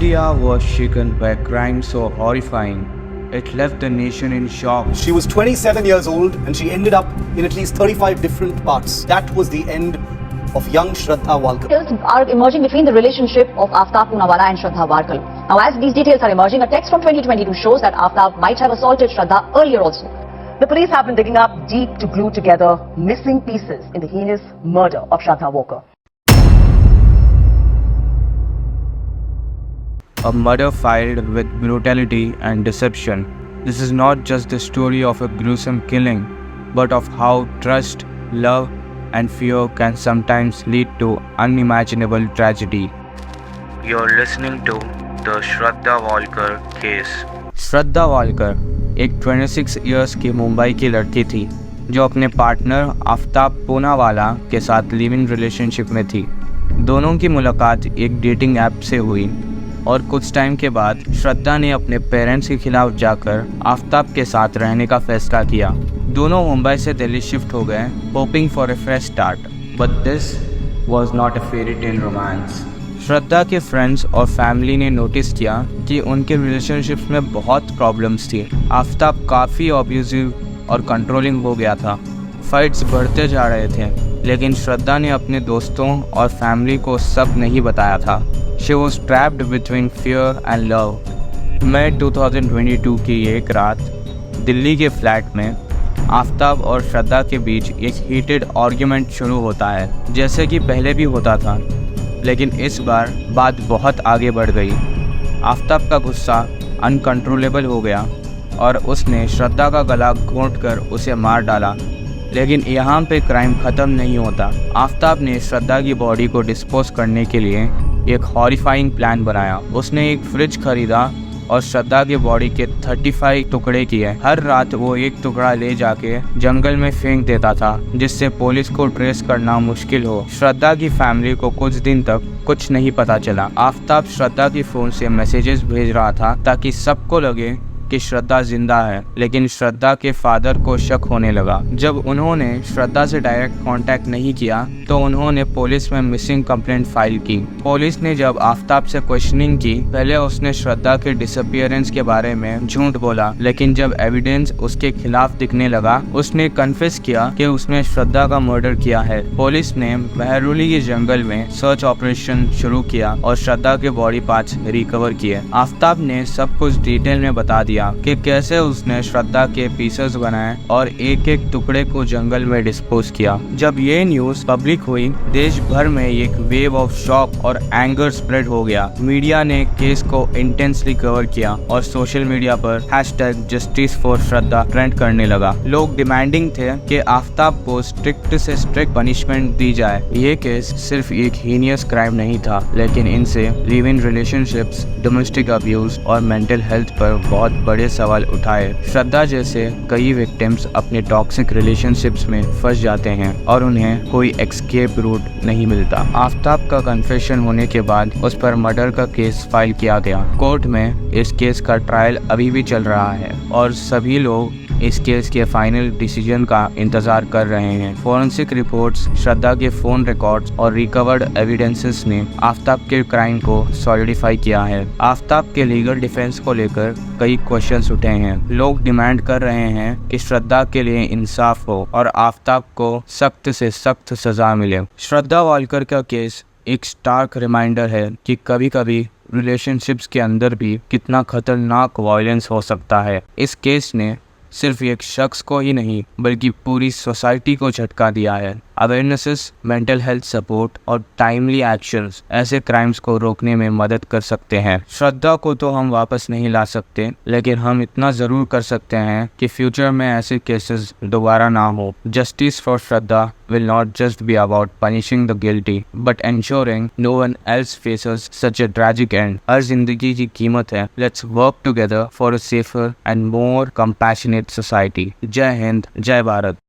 India was shaken by a crime so horrifying, it left the nation in shock. She was 27 years old and she ended up in at least 35 different parts. That was the end of young Shraddha Walkar. Details are emerging between the relationship of Aftab Poonawalla and Shraddha Walkar. Now, as these details are emerging, a text from 2022 shows that Aftab might have assaulted Shraddha earlier also. The police have been digging up deep to glue together missing pieces in the heinous murder of Shraddha Walkar. A murder filed with brutality and deception. This is not just the story of a gruesome killing, but of how trust, love, and fear can sometimes lead to unimaginable tragedy. You're listening to the Shraddha Walkar case. Shraddha Walker एक 26 years की मुंबई की लड़की थी जो अपने partner Aftab Poonawalla के साथ live in relationship में थी। दोनों की मुलाकात एक डेटिंग ऐप से हुई और कुछ टाइम के बाद श्रद्धा ने अपने पेरेंट्स के खिलाफ जाकर आफ्ताब के साथ रहने का फैसला किया। दोनों मुंबई से दिल्ली शिफ्ट हो गए, hoping for a fresh start, but this was not a fairy tale romance. Shraddha के फ्रेंड्स और फैमिली ने नोटिस किया कि उनके रिलेशनशिप में बहुत प्रॉब्लम्स थी। आफ्ताब काफ़ी अब्यूजिव और कंट्रोलिंग हो गया था, फाइट्स बढ़ते जा रहे थे, लेकिन श्रद्धा ने अपने दोस्तों और फैमिली को सब नहीं बताया था। She was trapped between fear and love. मई 2022 की एक रात दिल्ली के फ्लैट में आफ्ताब और श्रद्धा के बीच एक हीटेड आर्ग्यूमेंट शुरू होता है, जैसे कि पहले भी होता था, लेकिन इस बार बात बहुत आगे बढ़ गई। आफ्ताब का गुस्सा अनकंट्रोलेबल हो गया और उसने श्रद्धा का गला घोंटकर उसे मार डाला। लेकिन यहाँ पे क्राइम ख़त्म नहीं होता। आफ्ताब ने श्रद्धा की बॉडी को डिस्पोज करने के लिए एक हॉरिफाइंग प्लान बनाया। उसने एक फ्रिज खरीदा और श्रद्धा की बॉडी के 35 टुकड़े किए। हर रात वो एक टुकड़ा ले जाके जंगल में फेंक देता था, जिससे पुलिस को ट्रेस करना मुश्किल हो। श्रद्धा की फैमिली को कुछ दिन तक कुछ नहीं पता चला। आफ्ताब श्रद्धा की फ़ोन से मैसेजेस भेज रहा था ताकि सबको लगे कि श्रद्धा जिंदा है, लेकिन श्रद्धा के फादर को शक होने लगा। जब उन्होंने श्रद्धा से डायरेक्ट कांटेक्ट नहीं किया तो उन्होंने पुलिस में मिसिंग कंप्लेंट फाइल की। पुलिस ने जब आफ्ताब से क्वेश्चनिंग की, पहले उसने श्रद्धा के डिसअपीयरेंस के बारे में झूठ बोला, लेकिन जब एविडेंस उसके खिलाफ दिखने लगा, उसने कन्फेस किया कि उसने श्रद्धा का मर्डर किया है। पुलिस ने मेहरौली के जंगल में सर्च ऑपरेशन शुरू किया और श्रद्धा के बॉडी पार्ट्स रिकवर किए। आफ्ताब ने सब कुछ डिटेल में बता दिया कि कैसे उसने श्रद्धा के पीसेस बनाए और एक एक टुकड़े को जंगल में डिस्पोज किया। जब ये न्यूज़ पब्लिक हुई, देश भर में एक वेव ऑफ शॉक और एंगर स्प्रेड हो गया। मीडिया ने केस को इंटेंसली कवर किया और सोशल मीडिया पर #जस्टिस फॉर श्रद्धा ट्रेंड करने लगा। लोग डिमांडिंग थे कि आफ्ताब को स्ट्रिक्ट से स्ट्रिक्ट पनिशमेंट दी जाए। ये केस सिर्फ एक हीनियस क्राइम नहीं था, लेकिन इनसे live in relationships, domestic abuse और मेंटल हेल्थ पर बहुत बड़े सवाल उठाए। श्रद्धा जैसे कई विक्टिम्स अपने टॉक्सिक रिलेशनशिप्स में फंस जाते हैं और उन्हें कोई एस्केप रूट नहीं मिलता। आफ्ताब का कन्फेशन होने के बाद उस पर मर्डर का केस फाइल किया गया। कोर्ट में इस केस का ट्रायल अभी भी चल रहा है और सभी लोग इस केस के फाइनल डिसीजन का इंतजार कर रहे हैं। फॉरेंसिक रिपोर्ट्स, श्रद्धा के फोन रिकॉर्ड्स और रिकवर्ड एविडेंसेस ने आफ्ताब के क्राइम को सॉलिडिफाई किया है। आफ्ताब के लीगल डिफेंस को लेकर कई क्वेश्चंस उठे हैं। लोग डिमांड कर रहे हैं कि श्रद्धा के लिए इंसाफ हो और आफ्ताब को सख्त से सख्त सजा मिले। श्रद्धा वालकर का केस एक स्टार्क रिमाइंडर है कि कभी-कभी रिलेशनशिप्स के अंदर भी कितना खतरनाक वायलेंस हो सकता है। इस केस ने सिर्फ एक शख्स को ही नहीं बल्कि पूरी सोसाइटी को झटका दिया है। अवेयरनेसेस, मेंटल हेल्थ सपोर्ट और टाइमली एक्शंस ऐसे क्राइम्स को रोकने में मदद कर सकते हैं। श्रद्धा को तो हम वापस नहीं ला सकते, लेकिन हम इतना ज़रूर कर सकते हैं कि फ्यूचर में ऐसे केसेस दोबारा ना हो। Justice for Shraddha will not just be about punishing the guilty, but ensuring no one else faces such a tragic end. हर जिंदगी की कीमत है। Let's work together for a safer and more compassionate society. जय हिंद, जय भारत।